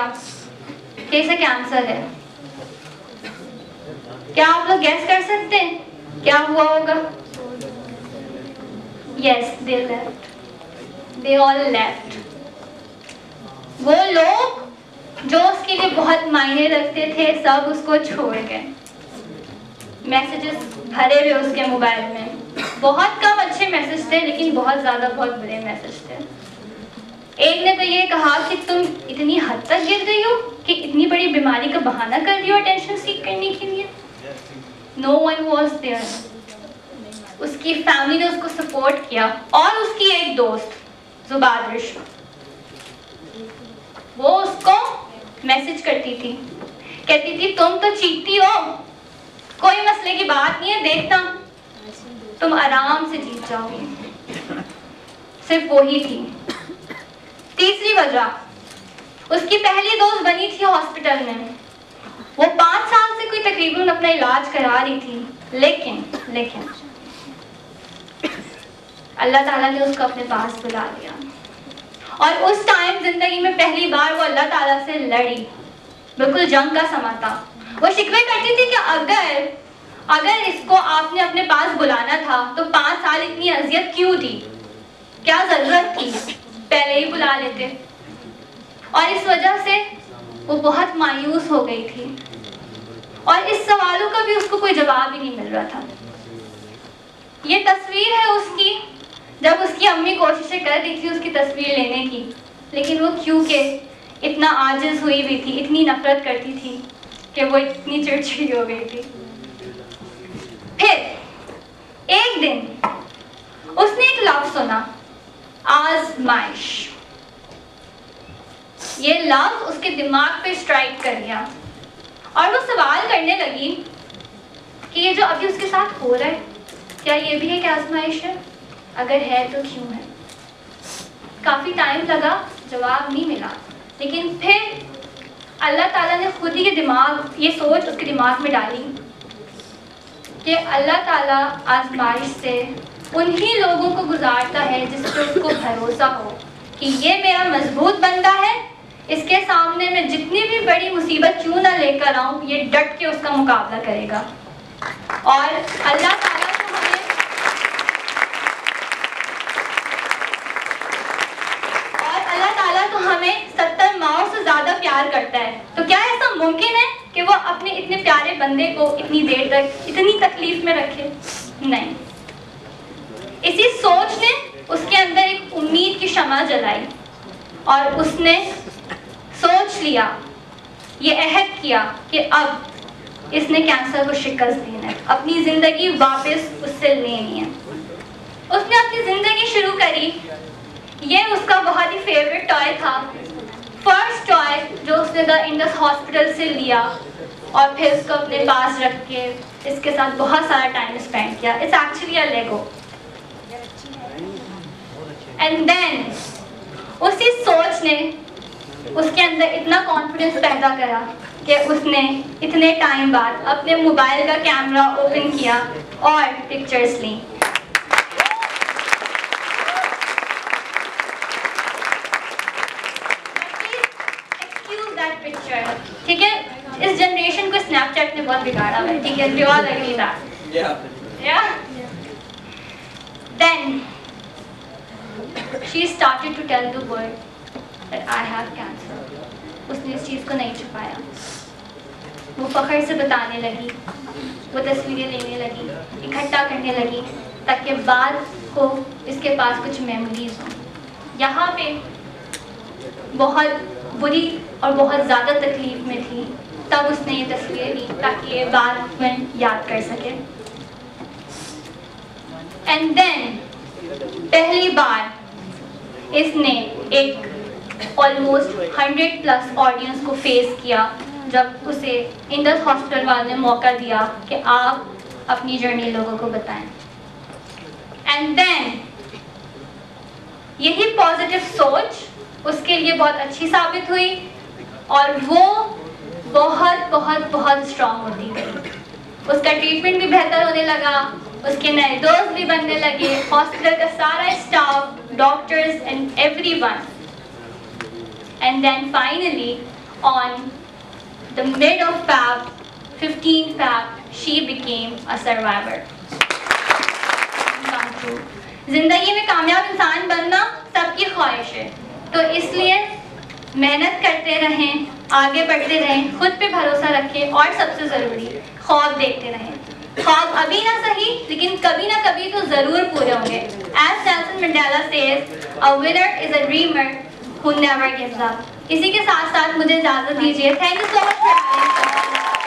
किया कि इसे कैंसर है। क्या आप लोग गैस कर सकते हैं क्या हुआ होगा? Yes, they left, they all left. वो लोग जो उसके लिए बहुत मायने रखते थे सब उसको छोड़ गए। मैसेजेस भरे हुए उसके मोबाइल में, बहुत कम अच्छे मैसेज थे लेकिन बहुत ज़्यादा बहुत बुरे मैसेज थे। एक ने तो ये कहा कि तुम इतनी हद तक गिर गई हो कि इतनी बड़ी बीमारी का बहाना कर दियो अटेंशन सीख करने के लिए। No one was there. उसकी फैमिली ने उसको सपोर्ट किया और उसकी एक दोस्त जुबादरिश, वो उसको मैसेज करती थी, कहती थी तुम तो चीखती हो, कोई मसले की बात नहीं है, देखता तुम आराम से जीत जाओगी। सिर्फ वही थी। तीसरी वजह, उसकी पहली दोस्त बनी थी हॉस्पिटल में। वो 5 साल से कोई तकरीबन अपना इलाज करा रही थी, लेकिन अल्लाह ताला ने उसको अपने पास बुला लिया। और उस टाइम जिंदगी में पहली बार वो अल्लाह ताला से लड़ी। बिल्कुल जंग का समा था। वो शिकवे करती थी कि अगर इसको आपने अपने पास बुलाना था तो 5 साल इतनी अजियत क्यों दी, क्या जरूरत थी, पहले ही बुला लेते। और इस वजह से वो बहुत मायूस हो गई थी और इस सवालों का भी उसको कोई जवाब ही नहीं मिल रहा था। ये तस्वीर है उसकी जब उसकी अम्मी कोशिशें कर रही थी उसकी तस्वीर लेने की, लेकिन वो क्योंकि इतना आजिज हुई हुई थी, इतनी नफरत करती थी कि वो इतनी चिड़चिड़ी हो गई थी। फिर एक दिन उसने एक लफ्ज सुना, आजमाइश। ये लफ्ज उसके दिमाग पे स्ट्राइक कर गया और वो सवाल करने लगी कि ये जो अभी उसके साथ हो रहा है क्या ये भी एक आजमाइश है? अगर है तो क्यों है? काफी टाइम लगा, जवाब नहीं मिला, लेकिन फिर अल्लाह ताला ने खुद ही ये सोच उसके दिमाग में डाली कि अल्लाह ताला आजमाइश से उन्हीं लोगों को गुजारता है जिस पे उसको भरोसा हो कि ये मेरा मजबूत बंदा है, इसके सामने मैं जितनी भी बड़ी मुसीबत क्यों ना लेकर आऊं, ये डट के उसका मुकाबला करेगा। और अल्लाह ताला तो हमें 70 माओं से ज्यादा प्यार करता है। तो क्या ऐसा मुमकिन है कि वो अपने इतने प्यारे बंदे को इतनी देर तक इतनी तकलीफ में रखे? नहीं। इसी सोच ने उसके अंदर एक उम्मीद की शमा जलाई और उसने सोच लिया, ये अहद किया कि अब इसने कैंसर को शिकस्त देना है, अपनी जिंदगी वापस उससे लेनी है। उसने अपनी जिंदगी शुरू करी। ये उसका बहुत ही फेवरेट टॉय था, फर्स्ट टॉय जो उसने द इंडस हॉस्पिटल से लिया और फिर उसको अपने पास रख के इसके साथ बहुत सारा टाइम स्पेंड किया। It's actually a Lego. And then उसी सोच ने उसके अंदर इतना कॉन्फिडेंस पैदा करा कि उसने इतने टाइम बाद अपने मोबाइल का कैमरा ओपन किया और पिक्चर्स ली। ठीक है, इस जनरेशन को स्नैपचैट ने बहुत बिगाड़ा है, ठीक है, we all agree that. Yeah. Then she started to tell the world that I have cancer. उसने इस चीज़ को नहीं छुपाया, वो फख्र से बताने लगी, वो तस्वीरें लेने लगी, इकट्ठा करने लगी ताकि बाद को इसके पास कुछ मेमोरीज हों। यहाँ पे बहुत बुरी और बहुत ज़्यादा तकलीफ में थी, तब उसने ये तस्वीरें ली ताकि ये बाद में याद कर सके। एंड देन पहली बार इसने एक ऑलमोस्ट 100+ ऑडियंस को फेस किया जब उसे इंडस हॉस्पिटल वाले ने मौका दिया कि आप अपनी जर्नी लोगों को बताएं। एंड देन यही पॉजिटिव सोच उसके लिए बहुत अच्छी साबित हुई और वो बहुत बहुत बहुत स्ट्रांग होती गई। उसका ट्रीटमेंट भी बेहतर होने लगा, उसके नए दोस्त भी बनने लगे, हॉस्पिटल का सारा staff, doctors and everyone. And then finally on the mid of Feb, 15 Feb, she became a survivor. जिंदगी में कामयाब इंसान बनना सबकी ख्वाहिश है, तो इसलिए मेहनत करते रहें, आगे बढ़ते रहें, खुद पे भरोसा रखें और सबसे ज़रूरी ख्वाब देखते रहें। ख्वाब अभी ना सही लेकिन कभी ना कभी तो ज़रूर पूरे होंगे। As Nelson Mandela says, a winner is a dreamer who never gives up। इसी के साथ साथ मुझे इजाज़त दीजिए। Thank you so much for having me।